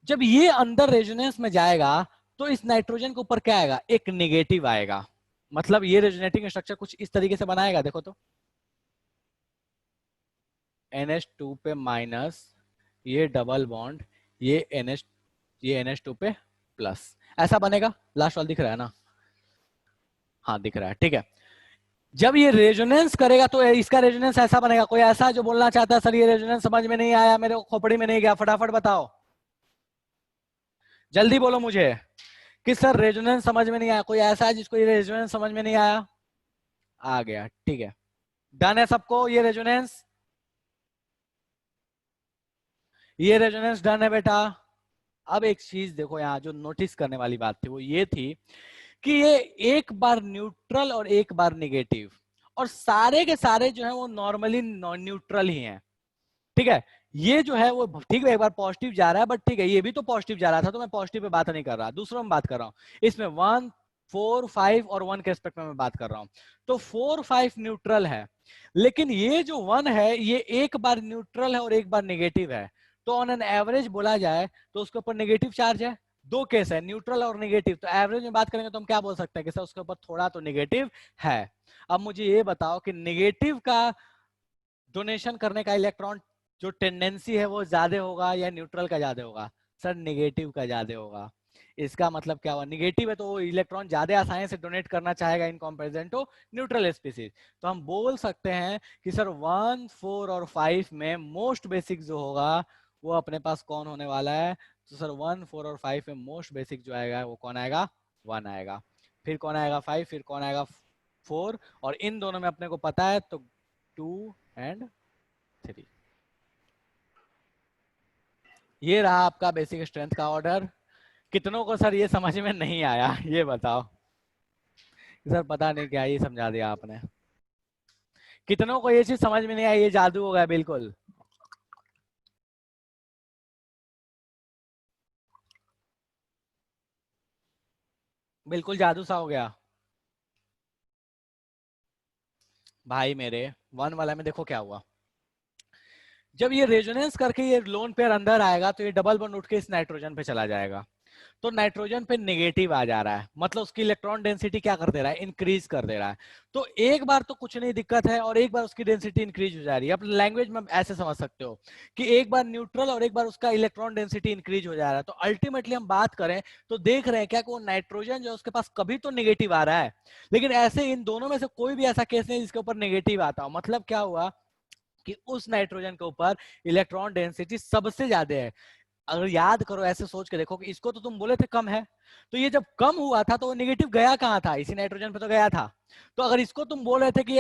[SPEAKER 1] जब ये अंदर रेजोनेंस में जाएगा तो इस नाइट्रोजन के ऊपर क्या आएगा? एक नेगेटिव आएगा। मतलब ये रेजोनेटिंग स्ट्रक्चर कुछ इस तरीके से बनाएगा, देखो तो, NH2 पे माइनस, ये डबल बॉन्ड, ये NH, ये NH2 पे प्लस, ऐसा बनेगा। लास्ट वाला दिख रहा है ना? हाँ दिख रहा है, ठीक है। जब ये रेजोनेंस करेगा तो इसका रेजोनेंस ऐसा बनेगा। कोई ऐसा जो बोलना चाहता है सर ये रेजोनेंस समझ में नहीं आया, मेरे को खोपड़ी में नहीं गया? फटाफट बताओ, जल्दी बोलो मुझे कि सर रेजोनेंस समझ में नहीं आया। कोई ऐसा है जिसको ये रेजोनेंस समझ में नहीं आया? आ गया, ठीक है। डन है सबको ये रेजोनेंस? ये रेजोनेंस डन है बेटा। अब एक चीज देखो, यहाँ जो नोटिस करने वाली बात थी वो ये थी कि ये एक बार न्यूट्रल और एक बार निगेटिव, और सारे के सारे जो है वो नॉर्मली न्यूट्रल ही हैं, ठीक है? ये जो है वो ठीक है, एक बार पॉजिटिव जा रहा है, बट ठीक है ये भी तो पॉजिटिव जा रहा था, तो मैं पॉजिटिव पे बात नहीं कर रहा, दूसरों में बात कर रहा हूँ। इसमें 1, 4, 5 और 1 के रिस्पेक्ट में मैं बात कर रहा हूँ। तो 4, 5 न्यूट्रल है, लेकिन ये जो 1 है ये एक बार न्यूट्रल है और एक बार निगेटिव है। तो ऑन एन एवरेज बोला जाए तो उसके ऊपर निगेटिव चार्ज है। दो केस है, न्यूट्रल और निगेटिव, तो एवरेज में बात करेंगे तो हम क्या बोल सकते हैं कि सर उसके ऊपर थोड़ा तो निगेटिव है। अब मुझे ये बताओ कि निगेटिव का डोनेशन करने का इलेक्ट्रॉन जो टेंडेंसी है वो ज्यादा होगा या न्यूट्रल का ज्यादा होगा? सर निगेटिव का ज्यादा होगा। इसका मतलब क्या हुआ? निगेटिव है तो वो इलेक्ट्रॉन ज्यादा आसानी से डोनेट करना चाहेगा in comparison to neutral species. तो हम बोल सकते हैं कि सर 1, 4 और 5 में मोस्ट बेसिक जो होगा वो अपने पास कौन होने वाला है? तो सर 1, 4 और 5 में मोस्ट बेसिक जो आएगा वो कौन आएगा? 1 आएगा। फिर कौन आएगा? 5, फिर कौन आएगा? 4, और इन दोनों में अपने को पता है तो 2, एंड 3। ये रहा आपका बेसिक स्ट्रेंथ का ऑर्डर। कितनों को सर ये समझ में नहीं आया ये बताओ। सर पता नहीं क्या ये समझा दिया आपने। कितनों को ये चीज समझ में नहीं आई, ये जादू हो गया बिल्कुल। बिल्कुल जादू सा हो गया भाई मेरे। वन वाला में देखो क्या हुआ, जब ये रेजोनेंस करके ये लोन पेयर अंदर आएगा तो ये डबल बॉन्ड उठ के इस नाइट्रोजन पे चला जाएगा। तो नाइट्रोजन पे नेगेटिव आ जा रहा है, मतलब उसकी इलेक्ट्रॉन डेंसिटी क्या कर दे रहा है, इंक्रीज कर दे रहा है। तो एक बार तो कुछ नहीं दिक्कत है, और एक बार उसकी डेंसिटी इंक्रीज हो जा रही है। अब लैंग्वेज में ऐसे समझ सकते हो कि एक बार न्यूट्रल और एक बार उसका इलेक्ट्रॉन डेंसिटी इंक्रीज हो जा रहा है। तो अल्टीमेटली हम बात करें तो देख रहे हैं क्या कि वो नाइट्रोजन जो है उसके पास कभी तो नेगेटिव आ रहा है, लेकिन ऐसे इन दोनों में से कोई भी ऐसा केस नहीं जिसके ऊपर नेगेटिव आता हो। मतलब क्या हुआ कि उस नाइट्रोजन के ऊपर इलेक्ट्रॉन डेंसिटी सबसे ज्यादा है। अगर याद करो, ऐसे सोच के देखो कि इसको तो तुम बोले थे कम है, तो ये जब कम हुआ था तो वो नेगेटिव गया कहाँ था, इसी नाइट्रोजन पे तो गया था। तो अगर इसको तुम बोल रहे थे कि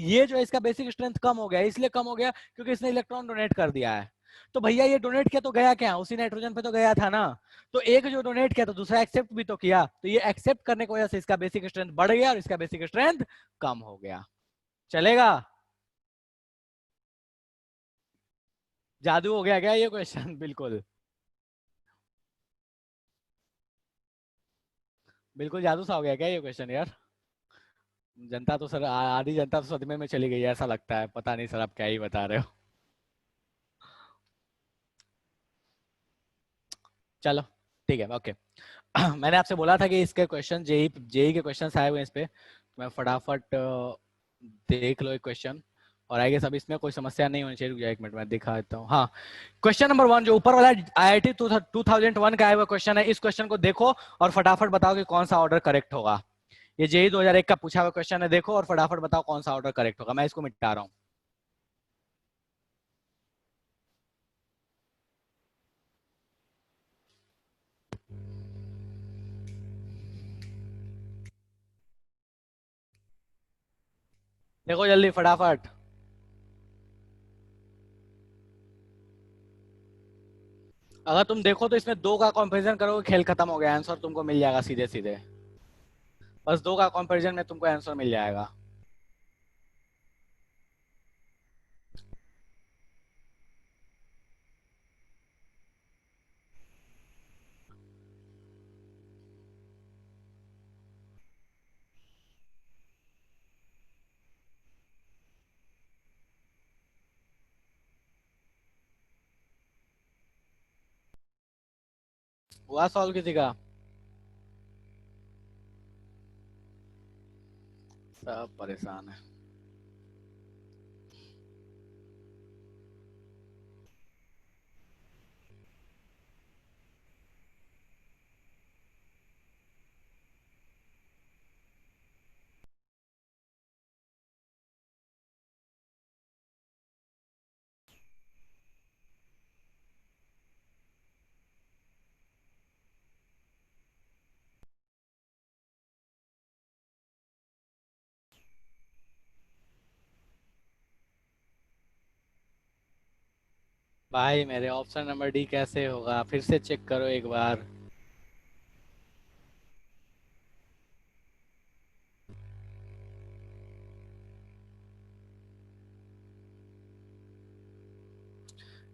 [SPEAKER 1] ये जो है इसका बेसिक स्ट्रेंथ कम हो गया, इसलिए कम हो गया क्योंकि इसने इलेक्ट्रॉन डोनेट कर दिया है। तो भैया ये डोनेट किया तो गया क्या, उसी नाइट्रोजन पे तो गया था ना। तो एक जो डोनेट किया तो दूसरा एक्सेप्ट भी तो किया, तो ये एक्सेप्ट करने की वजह से इसका बेसिक स्ट्रेंथ बढ़ गया और इसका बेसिक स्ट्रेंथ कम हो गया। चलेगा? जादू हो गया क्या ये क्वेश्चन? बिल्कुल बिल्कुल जादू सा हो गया क्या ये क्वेश्चन यार? जनता तो सर आधी जनता तो सदमे में चली गई है, ऐसा लगता है। पता नहीं सर आप क्या ही बता रहे हो। चलो ठीक है, ओके। मैंने आपसे बोला था कि इसके क्वेश्चन जेई जेई के क्वेश्चन आए हुए हैं इस पे, तो मैं फटाफट देख लो एक क्वेश्चन। और आई गेस अब इसमें कोई समस्या नहीं होनी चाहिए। रुक जाओ एक मिनट, मैं दिखा देता हूँ। हाँ, क्वेश्चन नंबर 1 जो ऊपर वाला आईआईटी 2001 का आया हुआ क्वेश्चन है, इस क्वेश्चन को देखो और फटाफट बताओ कि कौन सा ऑर्डर करेक्ट होगा। ये जेई 2001 का पूछा हुआ क्वेश्चन है, देखो और फटाफट बताओ कौन सा ऑर्डर करेक्ट होगा। मैं इसको मिटा रहा हूँ। देखो जल्दी फटाफट। अगर तुम देखो तो इसमें दो का कंपैरिजन करोगे, खेल खत्म हो गया, आंसर तुमको मिल जाएगा सीधे सीधे। बस दो का कंपैरिजन में तुमको आंसर मिल जाएगा। हुआ सॉल्व किसी का? सब परेशान है। भाई मेरे ऑप्शन नंबर डी कैसे होगा, फिर से चेक करो एक बार।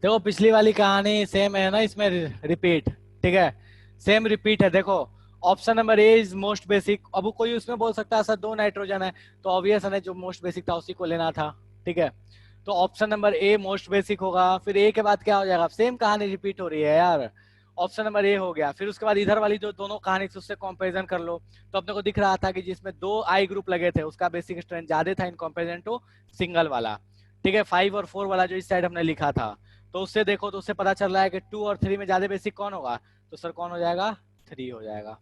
[SPEAKER 1] देखो पिछली वाली कहानी सेम है ना, इसमें रिपीट, ठीक है, सेम रिपीट है। देखो option number A is most basic. अब कोई उसमें बोल सकता है सर दो नाइट्रोजन है, तो ऑब्वियस है जो मोस्ट बेसिक था उसी को लेना था, ठीक है। तो option number a most basic होगा। फिर ए के बाद क्या हो जाएगा, सेम कहानी रिपीट हो रही है यार। ऑप्शन नंबर ए हो गया। फिर उसके बाद इधर वाली जो दोनों कहानी थी उससे कंपैरिजन कर लो, तो अपने को दिख रहा था कि जिसमें दो आई ग्रुप लगे थे उसका बेसिक स्ट्रेंथ ज्यादा था इन कंपैरिजन टू सिंगल वाला, ठीक है। 5 और 4 वाला जो इस साइड हमने लिखा था, तो उससे देखो तो उससे पता चल रहा है कि 2 और 3 में ज्यादा बेसिक कौन होगा, तो सर कौन हो जाएगा, 3 हो जाएगा,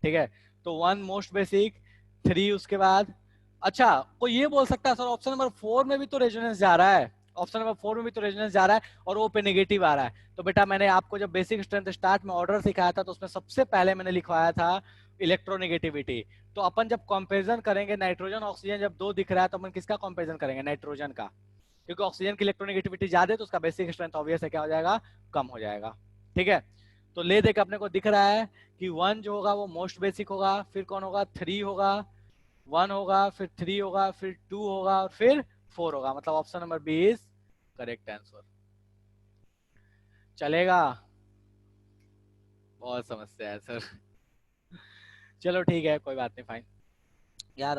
[SPEAKER 1] ठीक है। तो 1 मोस्ट बेसिक, 3 उसके बाद। अच्छा, कोई ये बोल सकता है सर ऑप्शन नंबर 4 में भी तो रेजोनेंस जा रहा है, ऑप्शन नंबर 4 में भी तो रेजोनेंस जा रहा है और वो पे नेगेटिव आ रहा है। तो बेटा मैंने आपको जब बेसिक स्ट्रेंथ स्टार्ट में ऑर्डर सिखाया था तो उसमें सबसे पहले मैंने लिखवाया था इलेक्ट्रोनेगेटिविटी। तो अपन जब कंपेरिजन करेंगे नाइट्रोजन ऑक्सीजन जब दो दिख रहा है तो अपन किसका कंपेरिजन करेंगे, नाइट्रोजन का, क्योंकि ऑक्सीजन की इलेक्ट्रोनेगेटिविटी ज्यादा है तो उसका बेसिक स्ट्रेंथ ऑब्वियस है क्या हो जाएगा, कम हो जाएगा। ठीक है, तो ले दे के अपने को दिख रहा है कि 1 जो होगा वो मोस्ट बेसिक होगा, फिर कौन होगा 3 होगा, 1 होगा, फिर 3 होगा, फिर 2 होगा और फिर 4 होगा। मतलब option number B is correct answer. चलेगा? बहुत समस्या है सर। चलो ठीक है, कोई बात नहीं, फाइन यार।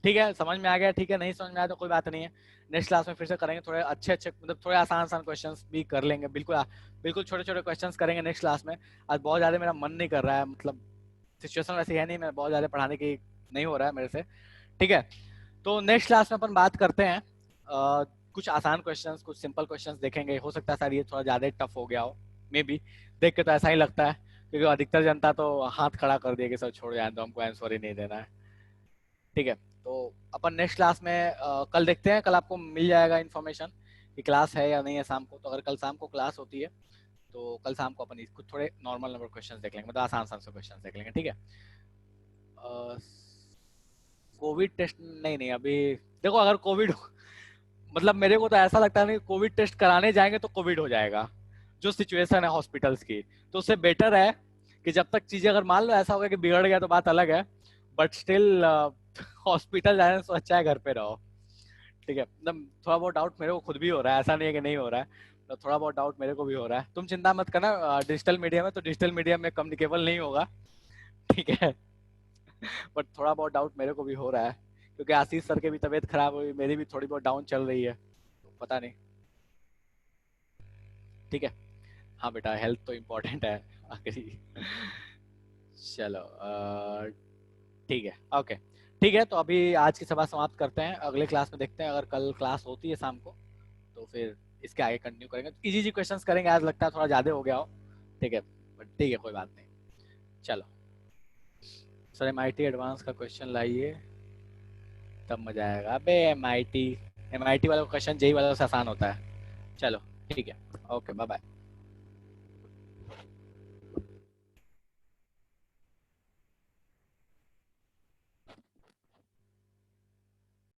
[SPEAKER 1] ठीक है, समझ में आ गया, ठीक है, नहीं समझ में आया तो कोई बात नहीं है, नेक्स्ट क्लास में फिर से करेंगे। थोड़े अच्छे अच्छे मतलब थोड़े आसान आसान क्वेश्चंस भी कर लेंगे, बिल्कुल बिल्कुल छोटे छोटे क्वेश्चंस करेंगे नेक्स्ट क्लास में। आज बहुत ज़्यादा मेरा मन नहीं कर रहा है, मतलब सिचुएशन वैसी है नहीं, मैं बहुत ज़्यादा पढ़ाने की नहीं हो रहा है मेरे से। ठीक है, तो नेक्स्ट क्लास में अपन बात करते हैं कुछ आसान क्वेश्चंस, कुछ सिंपल क्वेश्चंस देखेंगे। हो सकता है सर ये थोड़ा ज़्यादा टफ हो गया हो, मे बी, देख के तो ऐसा ही लगता है, क्योंकि अधिकतर जनता तो हाथ खड़ा कर दिया कि सर छोड़ जाए, तो हमको आंसर ही नहीं देना है। ठीक है, तो अपन नेक्स्ट क्लास में कल देखते हैं, कल आपको मिल जाएगा इन्फॉर्मेशन कि क्लास है या नहीं है शाम को। तो अगर कल शाम को क्लास होती है तो कल शाम को अपन कुछ थोड़े नॉर्मल नंबर क्वेश्चंस देख लेंगे, मतलब आसान आसान से क्वेश्चंस देख लेंगे। ठीक है, कोविड टेस्ट नहीं नहीं अभी, देखो अगर कोविड मतलब मेरे को तो ऐसा लगता है ना कि कोविड टेस्ट कराने जाएंगे तो कोविड हो जाएगा, जो सिचुएशन है हॉस्पिटल्स की। तो उससे बेटर है कि जब तक चीजें, अगर मान लो ऐसा होगा कि बिगड़ गया तो बात अलग है, बट स्टिल हॉस्पिटल जाने से अच्छा है घर पे रहो। ठीक है, मतलब थोड़ा बहुत डाउट मेरे को खुद भी हो रहा है, ऐसा नहीं है कि नहीं हो रहा है, तो थोड़ा बहुत डाउट मेरे को भी हो रहा है। तुम चिंता मत करना, डिजिटल मीडिया में तो डिजिटल मीडिया में कम्युनिकेबल नहीं होगा। ठीक है, बट थोड़ा बहुत डाउट मेरे को भी हो रहा है, क्योंकि आशीष सर की भी तबीयत खराब हुई, मेरी भी थोड़ी बहुत डाउन चल रही है, तो पता नहीं। ठीक है, हाँ बेटा, हेल्थ तो इम्पोर्टेंट है आखिरी। चलो ठीक है, ओके, ठीक है, तो अभी आज की सभा समाप्त करते हैं, अगले क्लास में देखते हैं, अगर कल क्लास होती है शाम को तो फिर इसके आगे कंटिन्यू करेंगे। इजी जी क्वेश्चंस करेंगे, आज लगता है थोड़ा ज्यादा हो गया हो। ठीक है, बट ठीक है, कोई बात नहीं। चलो सर, MIT एडवांस का क्वेश्चन लाइए, तब मजा आएगा। अबे MIT वाला क्वेश्चन जेई वाला से आसान होता है। चलो ठीक है, ओके, बाय बाय।